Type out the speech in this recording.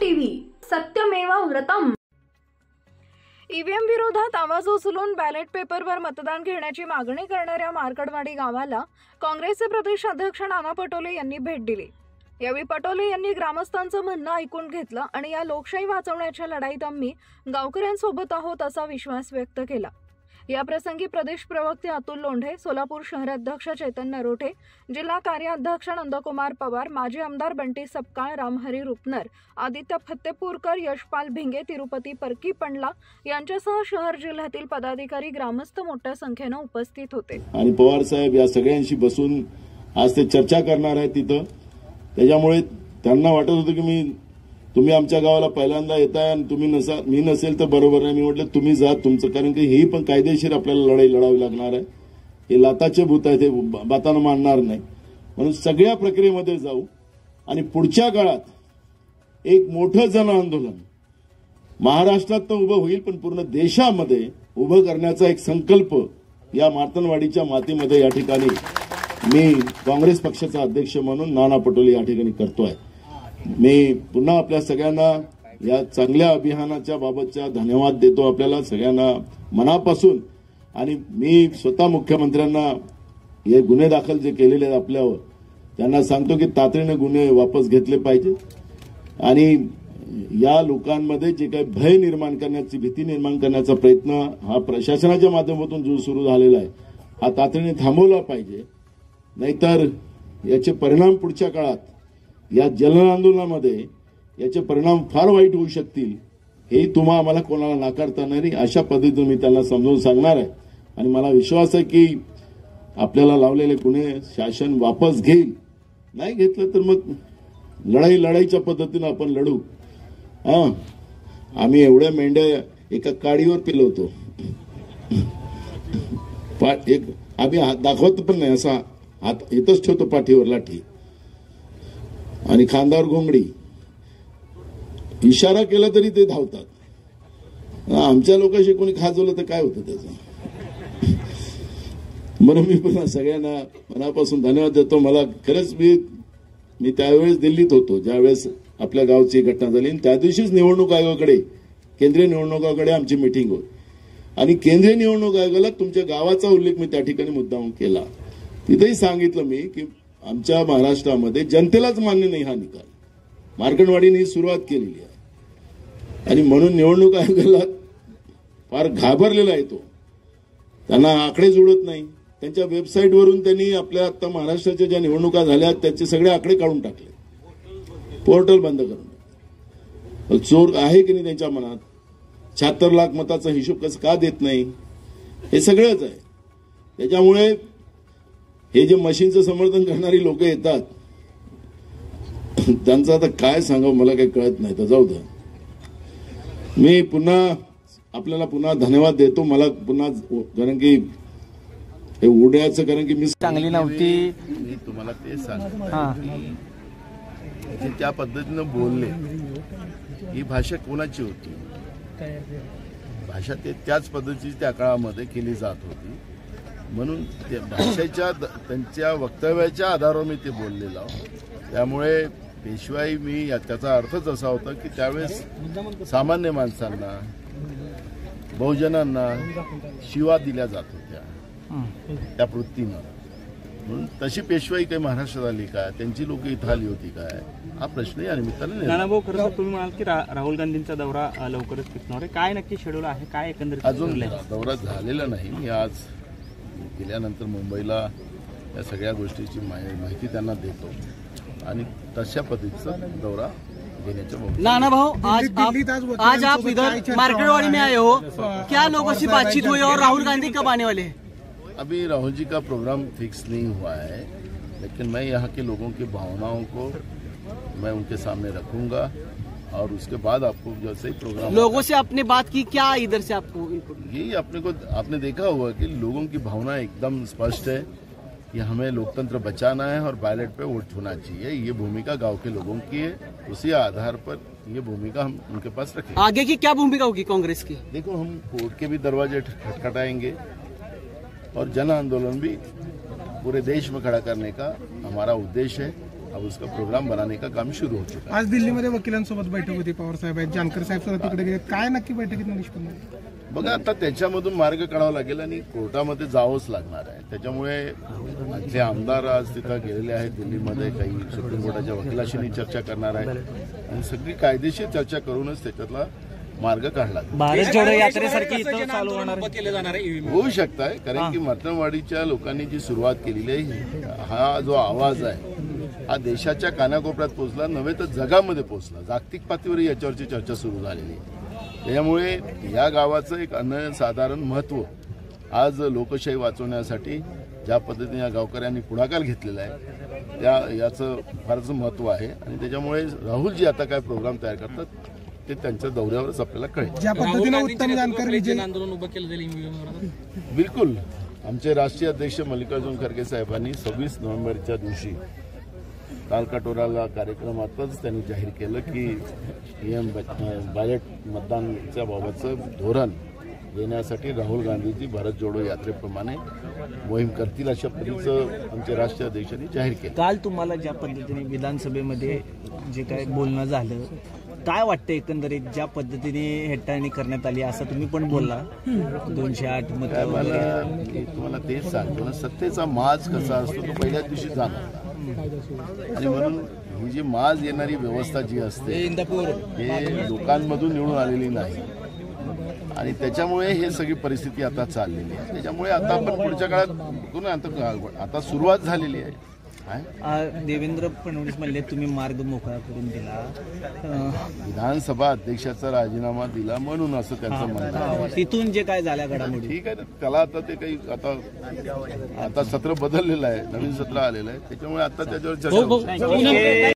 TV सत्यमेव व्रतम। EVM विरोधात आवाज उचलून बॅलेट पेपरवर मतदान घेण्याची मागणी करणाऱ्या मार्कडवाडी गावाला काँग्रेसचे प्रदेश अध्यक्ष नाना पटोले यांनी भेट दिली। यावेळी पटोले यांनी ग्रामस्थांचं म्हणणं ऐकून घेतलं आणि या लोकशाही वाचवण्याच्या लढाईत आम्ही गावकऱ्यांसोबत आहोत असा विश्वास व्यक्त केला। या प्रसंगी प्रदेश प्रवक्ते अतुल लोंढे, सोलापूर शहराध्यक्ष चैतन्य नरोटे, जिल्हा कार्याध्यक्ष नंदकुमार पवार, माजी आमदार बंटी सपकाळ, रामहरी रुपनर, आदित्य फत्तेपूरकर, यशपाल भिंगे, तिरुपती परकी पंडला यांच्यासह शहर जिल्ह्यातील पदाधिकारी, ग्रामस्थ मोठ्या संख्येने उपस्थित होते। आणि पवार साहेब या सगळ्यांशी बसून आज ते चर्चा करणार आहेत तिथं। त्याच्यामुळे त्यांना वाटत होतं की तुम्ही आमच्या गावाला पहिल्यांदा येताय आणि तुम्ही मी नसेल तर बरोबर नाही। मी म्हटलं तुम्ही जा तुमचं, कारण की ही पण कायदेशीर आपल्याला लढाई लढावी लागणार आहे। हे लाताचे भूत आहे, ते बातानं मानणार नाही। म्हणून सगळ्या प्रक्रियेमध्ये जाऊ आणि पुढच्या काळात एक मोठं जन आंदोलन महाराष्ट्रात तर उभं होईल, पण पूर्ण देशामध्ये उभं करण्याचा एक संकल्प या मार्तनवाडीच्या मातीमध्ये या ठिकाणी मी काँग्रेस पक्षाचा अध्यक्ष म्हणून नाना पटोले या ठिकाणी करतोय। मी पुन्हा आपल्या सगळ्यांना या चांगल्या अभियानाच्या बाबतचा धन्यवाद देतो, आपल्याला सगळ्यांना मनापासून। आणि मी स्वतः मुख्यमंत्र्यांना हे गुन्हे दाखल जे केलेले आहेत आपल्यावर, त्यांना सांगतो की तातडीने गुन्हे वापस घेतले पाहिजे आणि या लोकांमध्ये जे काही भय निर्माण करण्याची, भीती निर्माण करण्याचा प्रयत्न हा प्रशासनाच्या माध्यमातून जो सुरू झालेला आहे हा तातडीने थांबवला पाहिजे। नाहीतर याचे परिणाम पुढच्या काळात या जन आंदोलनामध्ये याचे परिणाम फार वाईट होऊ शकतील, हे तुम्हा आम्हाला कोणाला नाकारता नाही। अशा पद्धतीने मी त्यांना समजावून सांगणार आहे आणि मला विश्वास आहे की आपल्याला लावलेले गुन्हे शासन वापस घेईल। नाही घेतलं तर मग लढाईच्या पद्धतीने आपण लढू। आम्ही एवढ्या मेंढ्या एका काडीवर पिलवतो, आम्ही दाखवत पण नाही, असा हात इथंच ठेवतो पाठीवर लाठी आणि खांद्यावर घोंगडी, इशारा केला तरी ते धावतात। आमच्या लोकांशी कोणी खाजवलं तर काय होतं त्याचं। म्हणून मी पुन्हा सगळ्यांना मनापासून धन्यवाद देतो। मला खरंच मी त्यावेळेस दिल्लीत होतो ज्यावेळेस आपल्या गावची घटना झाली, त्या दिवशीच निवडणूक आयोगाकडे, केंद्रीय निवडणूक आयोगाकडे आमची मीटिंग होती आणि केंद्रीय निवडणूक आयोगाला तुमच्या गावाचा उल्लेख मी त्या ठिकाणी मुद्दाम केला। तिथेही सांगितलं मी की आमच्या महाराष्ट्रामध्ये जनतेलाच मान्य नाही हा निकाल, मार्कंडवाडीने सुरुवात केलेली आहे आणि म्हणून निवडणूक आयोगाला फार घाबरलेला आहे तो। त्यांना आकडे जुळत नाही, त्यांच्या वेबसाईटवरून त्यांनी आपल्या आता महाराष्ट्राच्या ज्या निवडणुका झाल्या त्याचे सगळे आकडे काढून टाकले, पोर्टल बंद करून टाकले। चोर आहे की नाही त्यांच्या मनात, 76 लाख मताचा हिशोब कसं का देत नाही, हे सगळंच आहे। त्याच्यामुळे हे जे मशीनचं समर्थन करणारी लोक येतात त्यांचं आता काय सांगावं मला काही कळत नाही, तर जाऊ द्या। मी आपल्याला पुन्हा धन्यवाद देतो। मला पुन्हा, कारण की हे उड्याचं, कारण की मी चांगली नव्हती, मी तुम्हाला ते सांगतो जे त्या पद्धतीनं बोलले, ही भाषा कोणाची होती, भाषा ते त्याच पद्धतीची त्या काळामध्ये केली जात होती। म्हणून त्या भाषेच्या, त्यांच्या वक्तव्याच्या आधारावर मी ते बोललेलो। त्यामुळे पेशवाई त्याचा अर्थच असा होता की त्यावेळेस सामान्य माणसांना, बहुजनांना शिवा दिल्या जात होत्या त्या वृत्तीनं। म्हणून तशी पेशवाई काही महाराष्ट्रात आली का, त्यांची लोक इथं आली होती काय, हा प्रश्न या निमित्ताने। नानाभाऊ, खरं तर तुम्ही म्हणाल की राहुल गांधींचा दौरा लवकरच फिरणार आहे, काय नक्की शेड्यूल आहे, काय एकंदरीत? अजून दौरा झालेला नाही। मी आज गेल्यानंतर मुंबईला या सगळ्या गोष्टीची माहिती त्यांना देतो आणि तशा पद्धतीचा दौरा घेण्याच्या। नानाभाऊ, आज आप इधर मार्केटवाड़ी में आए हो, क्या लोगों से बातचीत हुई और राहुल गांधी कब आने वाले हैं? अभी राहुल जी का प्रोग्राम फिक्स नहीं हुआ है, लेकिन मैं यहाँ के लोगों की भावनाओं को मैं उनके सामने रखूंगा और उसके बाद आपको जैसे ही प्रोग्राम, लोगों से आपने बात की, क्या इधर से आपको? यही आपने देखा होगा कि लोगों की भावना एकदम स्पष्ट है कि हमें लोकतंत्र बचाना है और बैलेट पे वोट होना चाहिए। ये भूमिका गांव के लोगों की है, उसी आधार पर ये भूमिका हम उनके पास रखेंगे। आगे की क्या भूमिका होगी कांग्रेस की? देखो, हम कोर्ट के भी दरवाजे खटखटाएंगे और जन आंदोलन भी पूरे देश में खड़ा करने का हमारा उद्देश्य है। अब उसका प्रोग्राम बनाने का काम शुरू हो चुका है। आज दिल्लीमध्ये वकिलांसोबत बैठक होती, पवार साहेब आहेत, जानकर साहेब सुद्धा तिकडे गेले. काय नक्की बैठकीत निष्पन्न झालं? बघा आता त्याच्यामधून मार्ग काढावा लागेल आणि कोर्टामध्ये जावंच लागणार आहे. त्याच्यामुळे आपले आमदार आज तिथं गेलेले आहेत दिल्लीमध्ये, काही सुप्रीम कोर्टाच्या वकिलाशीही चर्चा करणार आहेत आणि सगळी कायदेशीर चर्चा करूनच त्याच्यातला मार्ग काढला भारत जोडो यात्रेसारखी इथं चालू होणार होऊ शकत आहे. कारण की मतदानवाडीच्या लोकांनी जी सुरुवात केलेली आहे, हा जो आवाज आहे हा देशाच्या कानाकोपऱ्यात पोहोचला, नव्हे तर जगामध्ये पोहोचला. जागतिक पातळीवर याच्यावरची चर्चा सुरू झालेली आहे. त्याच्यामुळे या गावाचं एक अनन्यसाधारण महत्त्व आज लोकशाही वाचवण्यासाठी ज्या पद्धतीने या गावकऱ्यांनी पुढाकार घेतलेला आहे याचं फारच महत्त्व आहे. आणि त्याच्यामुळे राहुलजी आता काय प्रोग्राम तयार करतात ते त्यांच्या दौऱ्यावरच आपल्याला कळेल. ज्या पद्धतीने उत्तम जानकर विजय आंदोलन उभं केलं जाईल. बिलकुल आमचे राष्ट्रीय अध्यक्ष मल्लिकार्जुन खरगे साहेबांनी 26 नोव्हेंबरच्या दिवशी तालकटोराला कार्यक्रमातच त्यांनी जाहीर केलं की बॅलेट मतदानाच्या बाबतचं धोरण देण्यासाठी राहुल गांधीजी भारत जोडो यात्रेप्रमाणे मोहीम करतील अशा पद्धतीचं आमच्या राष्ट्रीय अध्यक्षांनी जाहीर केलं. काल तुम्हाला ज्या पद्धतीने विधानसभेमध्ये जे काय बोलणं झालं, काय वाटतं एकंदरीत ज्या पद्धतीने हेटाळणी करण्यात आली असं तुम्ही पण बोलला, 208 मतं वगैरे. तुम्हाला तेच सांगतो ना, सत्तेचा माज कसा असतो तो पहिल्याच दिवशी जाणवला. आणि म्हणून ही जी माज येणारी व्यवस्था जी असते हे लोकांमधून निवडून आलेली नाही आणि त्याच्यामुळे हे सगळी परिस्थिती आता चाललेली आहे. त्याच्यामुळे आता आपण पुढच्या काळात बघू ना, आता सुरुवात झालेली आहे. देवेंद्र फडणवीस म्हणले तुम्ही मार्ग मोकळा करून दिला, विधानसभा अध्यक्षाचा राजीनामा दिला म्हणून असं त्यांचं म्हणणं आहे. तिथून जे काय झाल्या घडामोडी ठीक आहे ना, त्याला आता ते काही आता सत्र बदललेलं आहे, नवीन सत्र आलेलं आहे, त्याच्यामुळे आता त्याच्यावर चर्चा होऊ शकते.